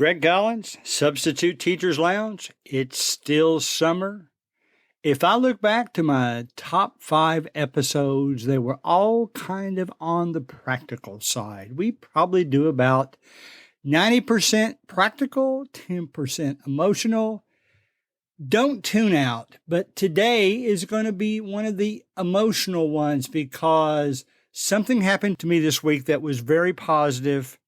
Greg Gollins, Substitute Teachers Lounge. It's still summer. If I look back to my top 5 episodes, they were all kind of on the practical side. We probably do about 90% practical, 10% emotional. Don't tune out, but today is going to be one of the emotional ones because something happened to me this week that was very positive.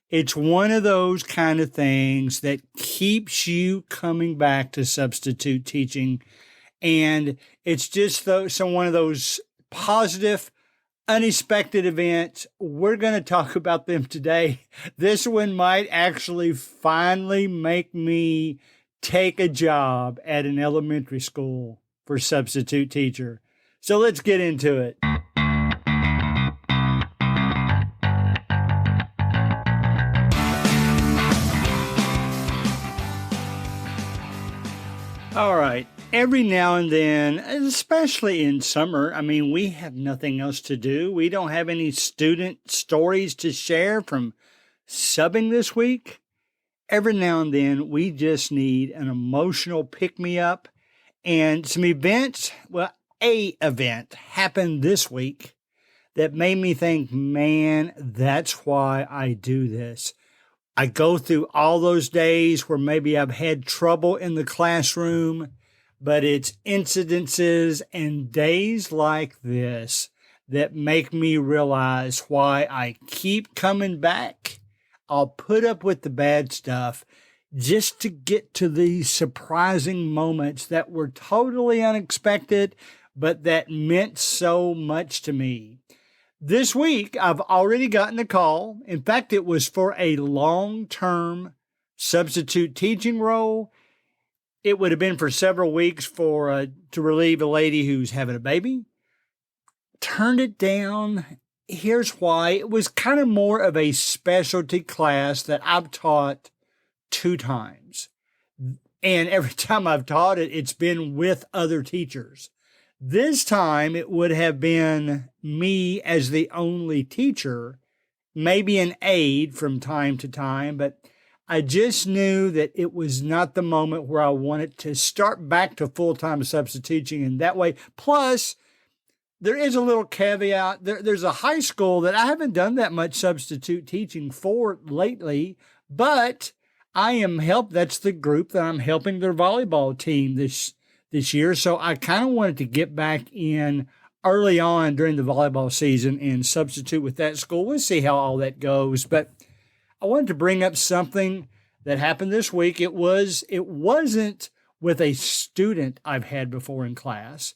It's one of those kind of things that keeps you coming back to substitute teaching. And it's just one of those positive, unexpected events. We're going to talk about them today. This one might actually finally make me take a job at an elementary school for substitute teacher. So let's get into it. All right. Every now and then, especially in summer, we have nothing else to do. We don't have any student stories to share from subbing this week. Every now and then, we just need an emotional pick-me-up and some events. Well, a event happened this week that made me think, man, that's why I do this. I go through all those days where maybe I've had trouble in the classroom, but it's incidences and days like this that make me realize why I keep coming back. I'll put up with the bad stuff just to get to these surprising moments that were totally unexpected, but that meant so much to me. This week, I've already gotten a call. In fact, it was for a long-term substitute teaching role. It would have been for several weeks to relieve a lady who's having a baby. Turned it down. Here's why. It was kind of more of a specialty class that I've taught 2 times. And every time I've taught it, it's been with other teachers. This time, it would have been me as the only teacher, maybe an aide from time to time, but I just knew that it was not the moment where I wanted to start back to full-time substituting in that way. Plus, there is a little caveat. There's a high school that I haven't done that much substitute teaching for lately, but that's the group that I'm helping their volleyball team this year. So I kind of wanted to get back in early on during the volleyball season and substitute with that school. We'll see how all that goes. But I wanted to bring up something that happened this week. It wasn't with a student I've had before in class.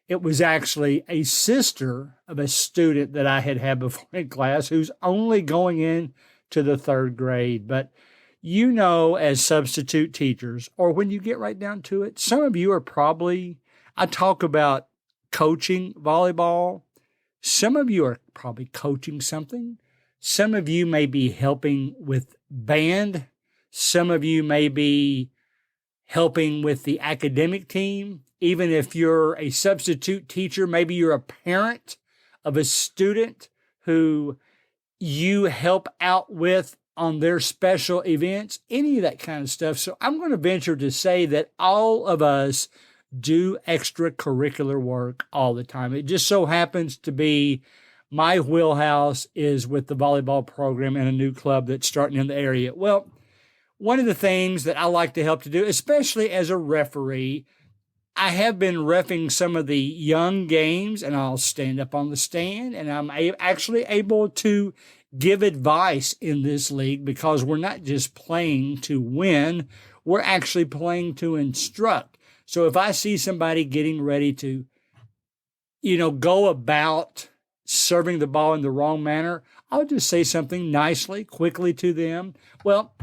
It was actually a sister of a student that I had before in class who's only going into the 3rd grade. But you know, as substitute teachers, or when you get right down to it, some of you are I talk about coaching volleyball. Some of you are probably coaching something. Some of you may be helping with band. Some of you may be helping with the academic team. Even if you're a substitute teacher, maybe you're a parent of a student who you help out with on their special events, any of that kind of stuff. So I'm going to venture to say that all of us do extracurricular work all the time. It just so happens to be my wheelhouse is with the volleyball program and a new club that's starting in the area. Well, one of the things that I like to help to do, especially as a referee, I have been reffing some of the young games, and I'll stand up on the stand, and I'm actually able to give advice in this league because we're not just playing to win, we're actually playing to instruct. So if I see somebody getting ready to, go about serving the ball in the wrong manner, I'll just say something nicely, quickly to them. Well,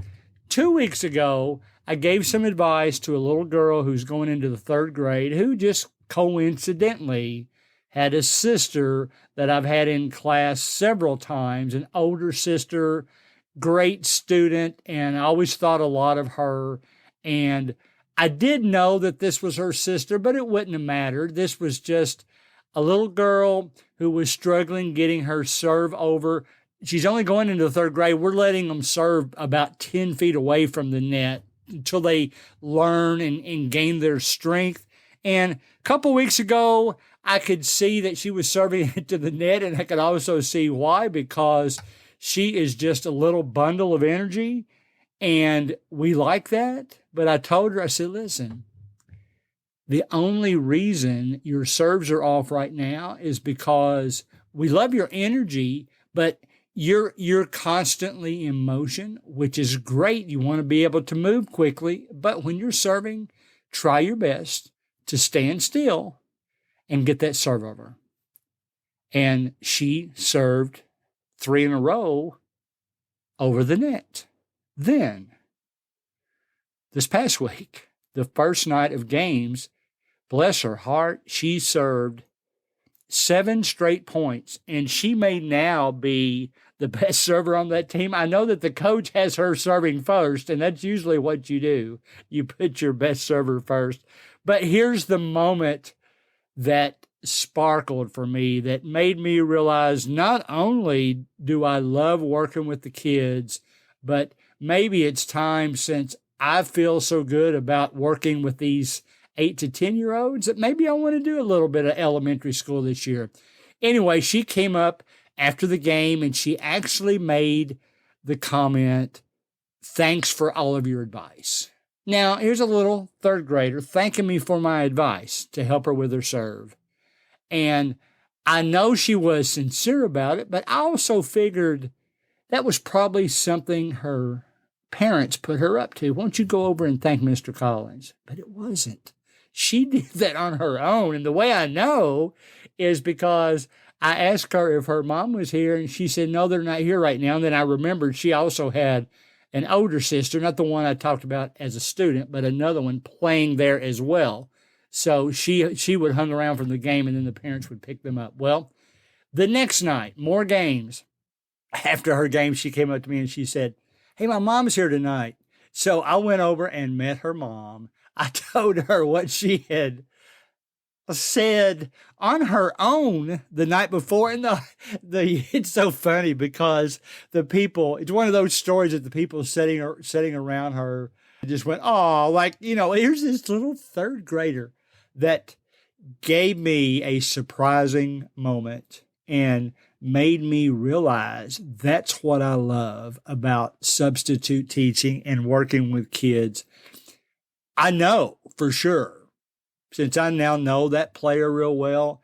2 weeks ago, I gave some advice to a little girl who's going into the 3rd grade who just coincidentally had a sister that I've had in class several times, an older sister, great student, and I always thought a lot of her. And I did know that this was her sister, but it wouldn't have mattered. This was just a little girl who was struggling getting her serve over. she's only going into the third grade. We're letting them serve about 10 feet away from the net until they learn and gain their strength. And a couple weeks ago, I could see that she was serving into the net, and I could also see why, because she is just a little bundle of energy, and we like that. But I told her, I said, listen, the only reason your serves are off right now is because we love your energy, but you're constantly in motion, which is great. You want to be able to move quickly, but when you're serving, try your best to stand still and get that serve over. And she served 3 in a row over the net. Then, this past week, the first night of games, bless her heart, she served 7 straight points, and she may now be the best server on that team. I know that the coach has her serving first, and that's usually what you do. You put your best server first. But here's the moment that sparkled for me, that made me realize not only do I love working with the kids, but maybe it's time, since I feel so good about working with these 8 to 10-year-olds, that maybe I want to do a little bit of elementary school this year. Anyway, she came up after the game and she actually made the comment, "Thanks for all of your advice." Now, here's a little third grader thanking me for my advice to help her with her serve. And I know she was sincere about it, but I also figured that was probably something her parents put her up to. Won't you go over and thank Mr. Collins? But it wasn't. She did that on her own. And the way I know is because I asked her if her mom was here, and she said, no, they're not here right now. And then I remembered she also had an older sister, not the one I talked about as a student, but another one playing there as well. So she would hang around from the game, and then the parents would pick them up. Well, the next night, more games. After her game, she came up to me and she said, hey, my mom's here tonight. So I went over and met her mom. I told her what she had said on her own the night before. And it's so funny because the people, it's one of those stories that the people sitting around her just went, oh, like, here's this little third grader that gave me a surprising moment and made me realize that's what I love about substitute teaching and working with kids. I know for sure, since I now know that player real well,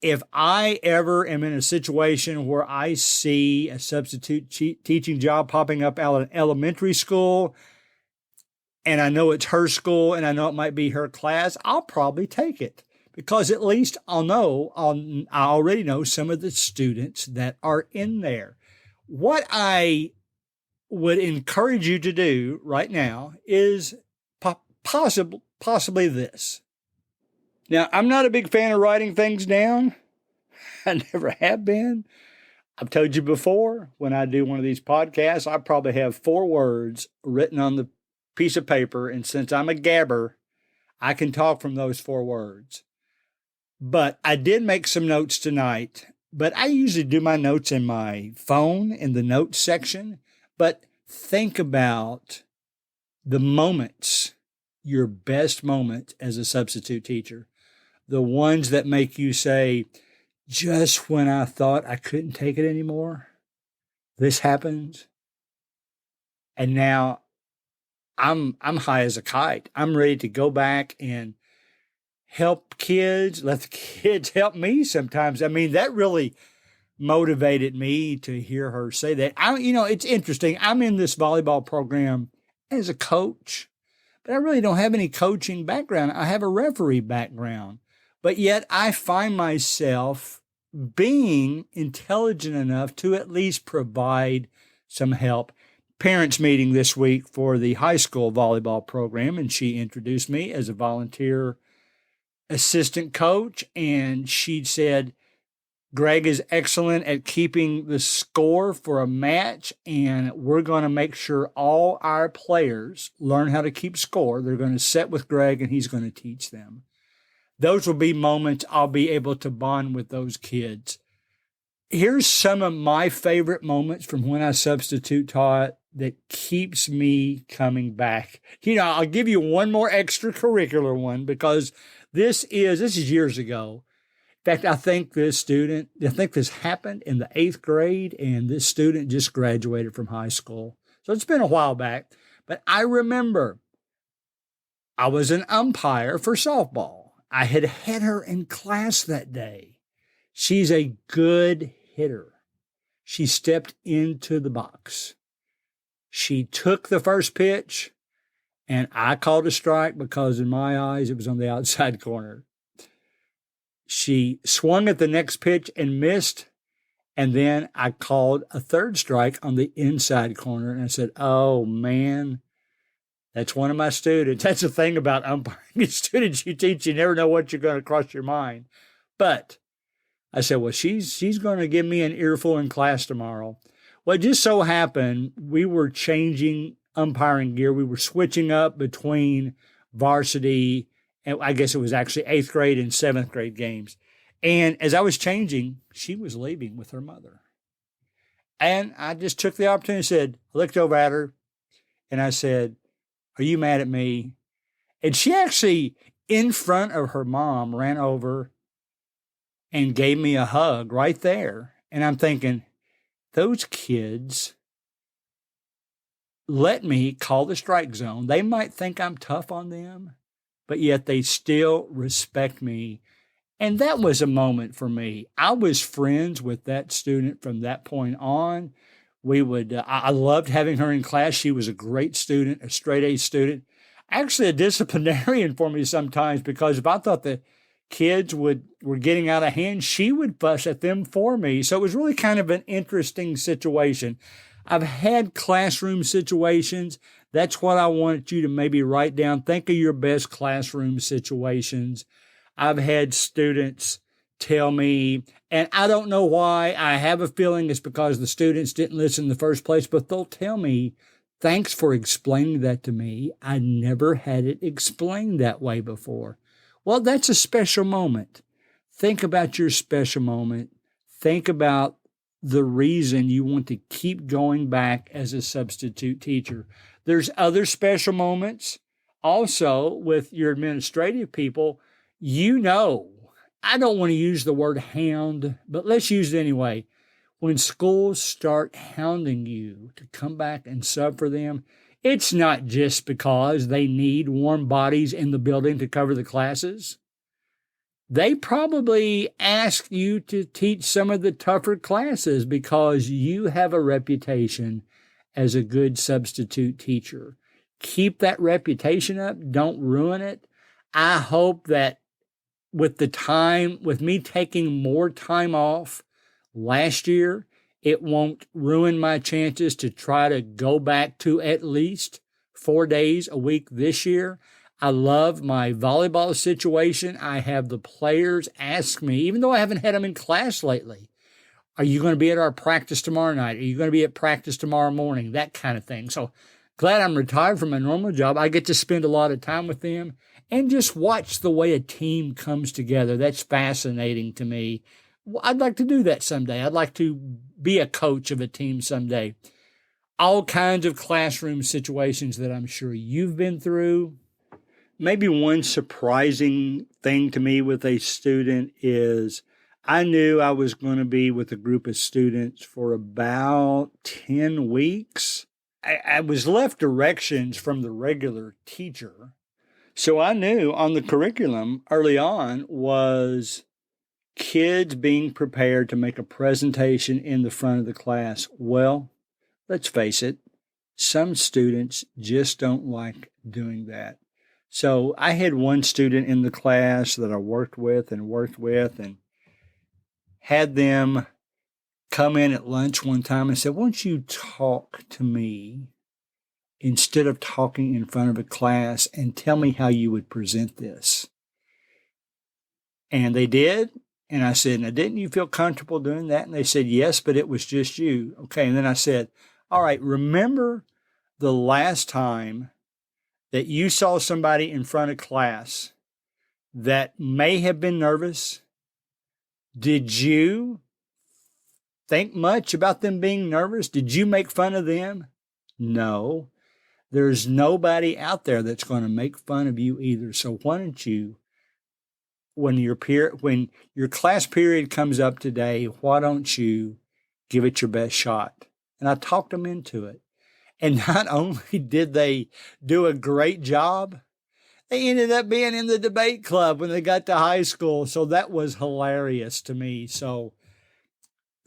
if I ever am in a situation where I see a substitute teaching job popping up out of elementary school, and I know it's her school and I know it might be her class, I'll probably take it. Because at least I already know some of the students that are in there. What I would encourage you to do right now is possibly this. Now, I'm not a big fan of writing things down. I never have been. I've told you before, when I do one of these podcasts, I probably have 4 words written on the piece of paper. And since I'm a gabber, I can talk from those 4 words. But I did make some notes tonight, but I usually do my notes in my phone in the notes section. But think about the moments, your best moment as a substitute teacher, the ones that make you say, just when I thought I couldn't take it anymore, this happens. And now I'm high as a kite. I'm ready to go back and help kids, let the kids help me sometimes. I mean, that really motivated me to hear her say that. It's interesting. I'm in this volleyball program as a coach, but I really don't have any coaching background. I have a referee background, but yet I find myself being intelligent enough to at least provide some help. Parents meeting this week for the high school volleyball program, and she introduced me as a volunteer assistant coach, and she said, Greg is excellent at keeping the score for a match, and we're going to make sure all our players learn how to keep score. They're going to sit with Greg, and he's going to teach them. Those will be moments I'll be able to bond with those kids. Here's some of my favorite moments from when I substitute taught that keeps me coming back. I'll give you one more extracurricular one because this is years ago. In fact, I think this happened in the 8th grade, and this student just graduated from high school. So it's been a while back. But I remember I was an umpire for softball. I had her in class that day. She's a good hitter. She stepped into the box. She took the first pitch, and I called a strike because in my eyes it was on the outside corner. She swung at the next pitch and missed, and then I called a third strike on the inside corner, and I said, oh, man, that's one of my students. That's the thing about umpiring. Students you teach, you never know what you're going to cross your mind. But I said, well, she's going to give me an earful in class tomorrow. Well, it just so happened we were changing umpiring gear. We were switching up between varsity, and I guess it was actually 8th grade and 7th grade games. And as I was changing, she was leaving with her mother. And I just took the opportunity and said, I looked over at her, and I said, are you mad at me? And she actually, in front of her mom, ran over and gave me a hug right there. And I'm thinking, those kids let me call the strike zone. They might think I'm tough on them, but yet they still respect me. And that was a moment for me. I was friends with that student from that point on. I loved having her in class. She was a great student, a straight A student, actually a disciplinarian for me sometimes, because if I thought the kids were getting out of hand, she would fuss at them for me. So it was really kind of an interesting situation. I've had classroom situations. That's what I wanted you to maybe write down. Think of your best classroom situations. I've had students tell me, and I don't know why, I have a feeling it's because the students didn't listen in the first place, but they'll tell me, thanks for explaining that to me. I never had it explained that way before. Well, that's a special moment. Think about your special moment. Think about the reason you want to keep going back as a substitute teacher. There's other special moments also with your administrative people. I don't want to use the word hound, but let's use it anyway. When schools start hounding you to come back and sub for them, it's not just because they need warm bodies in the building to cover the classes. They probably ask you to teach some of the tougher classes because you have a reputation as a good substitute teacher. Keep that reputation up. Don't ruin it. I hope that with me taking more time off last year, it won't ruin my chances to try to go back to at least 4 days a week this year. I love my volleyball situation. I have the players ask me, even though I haven't had them in class lately, are you going to be at our practice tomorrow night? Are you going to be at practice tomorrow morning? That kind of thing. So glad I'm retired from my normal job. I get to spend a lot of time with them and just watch the way a team comes together. That's fascinating to me. I'd like to do that someday. I'd like to be a coach of a team someday. All kinds of classroom situations that I'm sure you've been through. Maybe one surprising thing to me with a student is I knew I was going to be with a group of students for about 10 weeks. I was left directions from the regular teacher. So I knew on the curriculum early on was kids being prepared to make a presentation in the front of the class. Well, let's face it, some students just don't like doing that. So I had one student in the class that I worked with and had them come in at lunch one time and said, won't you talk to me instead of talking in front of a class and tell me how you would present this? And they did. And I said, now, didn't you feel comfortable doing that? And they said, yes, but it was just you. Okay. And then I said, all right, remember the last time that you saw somebody in front of class that may have been nervous? Did you think much about them being nervous? Did you make fun of them? No. There's nobody out there that's going to make fun of you either. So why don't you, when your class period comes up today, why don't you give it your best shot? And I talked them into it. And not only did they do a great job, they ended up being in the debate club when they got to high school. So that was hilarious to me. So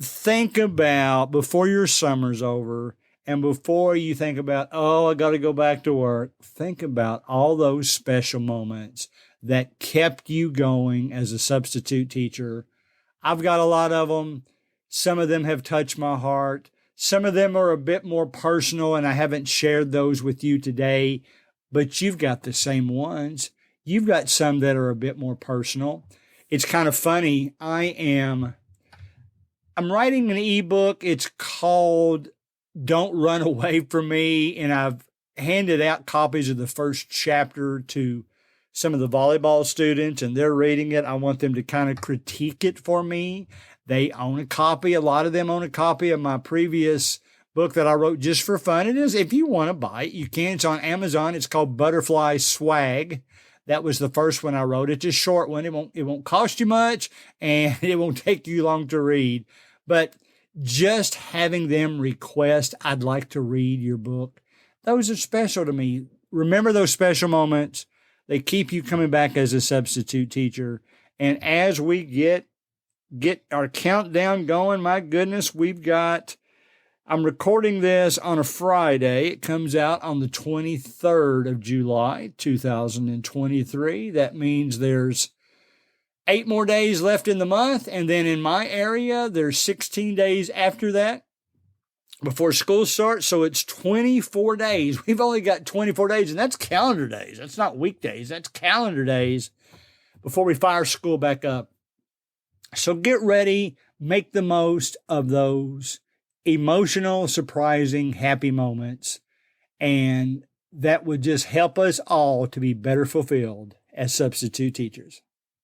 think about, before your summer's over and before you think about, oh, I got to go back to work, think about all those special moments that kept you going as a substitute teacher. I've got a lot of them. Some of them have touched my heart. Some of them are a bit more personal, and I haven't shared those with you today, but you've got the same ones. You've got some that are a bit more personal. It's kind of funny. I'm writing an ebook. It's called Don't Run Away From Me, and I've handed out copies of the first chapter to some of the volleyball students, and they're reading it. I want them to kind of critique it for me. They own a copy. A lot of them own a copy of my previous book that I wrote just for fun. It is, if you want to buy it, you can. It's on Amazon. It's called Butterfly Swag. That was the first one I wrote. It's a short one. It won't cost you much, and it won't take you long to read. But just having them request, I'd like to read your book, those are special to me. Remember those special moments. They keep you coming back as a substitute teacher. And as we get our countdown going, my goodness, I'm recording this on a Friday. It comes out on the 23rd of July, 2023. That means there's 8 more days left in the month. And then in my area, there's 16 days after that before school starts. So it's 24 days. We've only got 24 days, and that's calendar days. That's not weekdays. That's calendar days before we fire school back up. So get ready, make the most of those emotional, surprising, happy moments. And that would just help us all to be better fulfilled as substitute teachers.